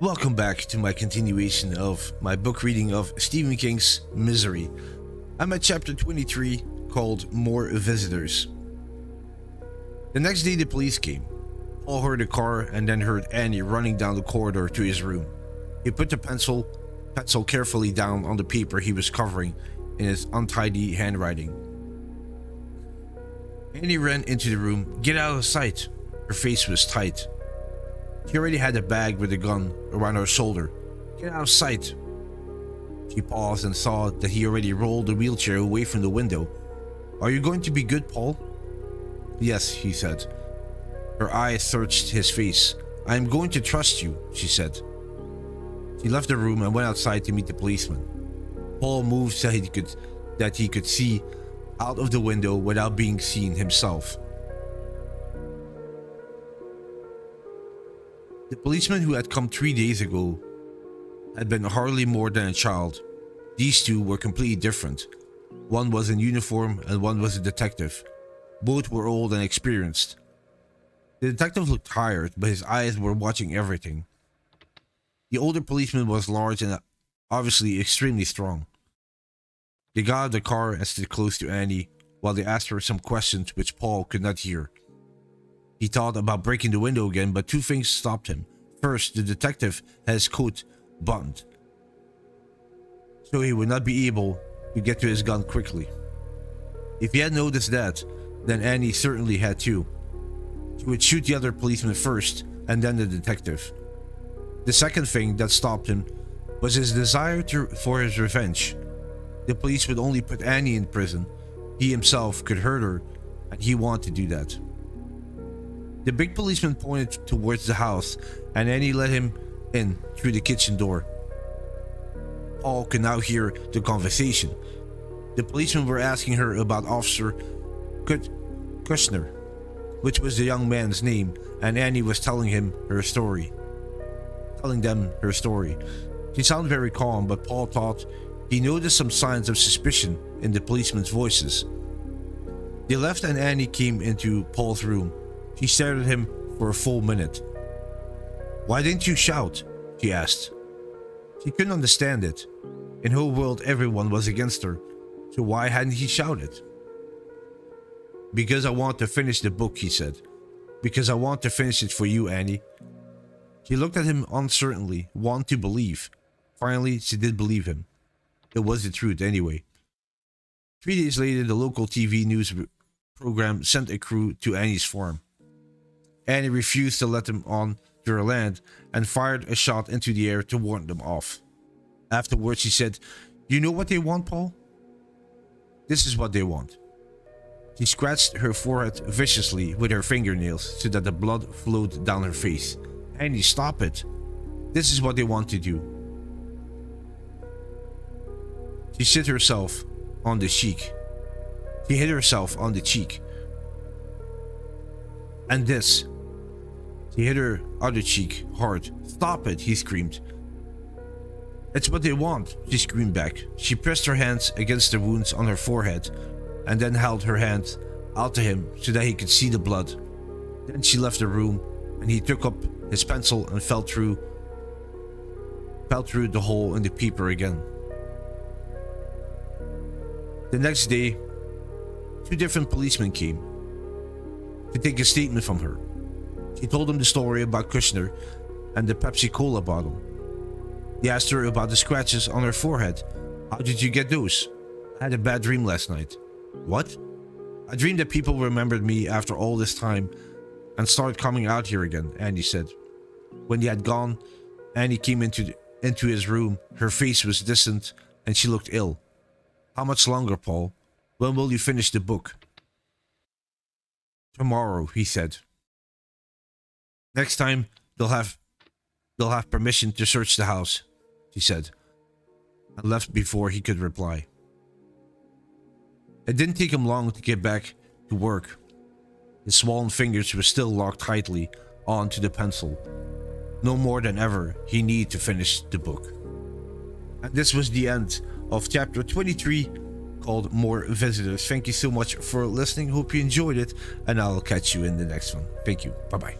Welcome back to my continuation of my book reading of Stephen King's Misery. I'm at chapter 23 called More Visitors. The next day the police came. Paul heard a car and then heard Annie running down the corridor to his room. He put the pencil carefully down on the paper he was covering in his untidy handwriting. Annie ran into the room. "Get out of sight." Her face was tight. She already had a bag with a gun around her shoulder. "Get out of sight." She paused and saw that he already rolled the wheelchair away from the window. "Are you going to be good, Paul?" "Yes," he said. Her eyes searched his face. "I am going to trust you," she said. She left the room and went outside to meet the policeman. Paul moved so that he could see out of the window without being seen himself. The policeman who had come 3 days ago had been hardly more than a child. These two were completely different. One was in uniform and one was a detective. Both were old and experienced. The detective looked tired, but his eyes were watching everything. The older policeman was large and obviously extremely strong. They got out of the car and stood close to Annie while they asked her some questions which Paul could not hear. He thought about breaking the window again, but two things stopped him. First, the detective had his coat buttoned, so he would not be able to get to his gun quickly. If he had noticed that, then Annie certainly had too. She would shoot the other policeman first, and then the detective. The second thing that stopped him was his desire for his revenge. The police would only put Annie in prison. He himself could hurt her, and he wanted to do that. The big policeman pointed towards the house, and Annie let him in through the kitchen door. Paul could now hear the conversation. The policemen were asking her about Officer Kushner, which was the young man's name, and Annie was telling them her story. She sounded very calm, but Paul thought he noticed some signs of suspicion in the policemen's voices. They left and Annie came into Paul's room. She stared at him for a full minute. "Why didn't you shout?" she asked. She couldn't understand it. In her world everyone was against her, so why hadn't he shouted? "Because I want to finish the book," he said. "Because I want to finish it for you, Annie." She looked at him uncertainly, wanting to believe. Finally, she did believe him. It was the truth anyway. 3 days later, the local TV news program sent a crew to Annie's farm. Annie refused to let them on to her land and fired a shot into the air to warn them off. Afterwards, she said, "You know what they want, Paul? This is what they want." She scratched her forehead viciously with her fingernails so that the blood flowed down her face. "Annie, stop it. This is what they want to do." She hit herself on the cheek. And this. She hit her other cheek hard. "Stop it," he screamed. "It's what they want," she screamed back. She pressed her hands against the wounds on her forehead and then held her hand out to him so that he could see the blood. Then she left the room and he took up his pencil and fell through the hole in the paper again. The next day, 2 different policemen came to take a statement from her. She told them the story about Kushner and the Pepsi Cola bottle. They asked her about the scratches on her forehead. "How did you get those?" "I had a bad dream last night." "What?" "I dreamed that people remembered me after all this time and started coming out here again," Annie said. When they had gone, Annie came into his room. Her face was distant and she looked ill. "How much longer, Paul? When will you finish the book?" "Tomorrow," he said. "Next time they'll have permission to search the house," she said, and left before he could reply. It didn't take him long to get back to work. His swollen fingers were still locked tightly onto the pencil. No more than ever, he needed to finish the book. And this was the end of chapter 23 called More Visitors. Thank you so much for listening. Hope you enjoyed it, and I'll catch you in the next one. Thank you. Bye-bye.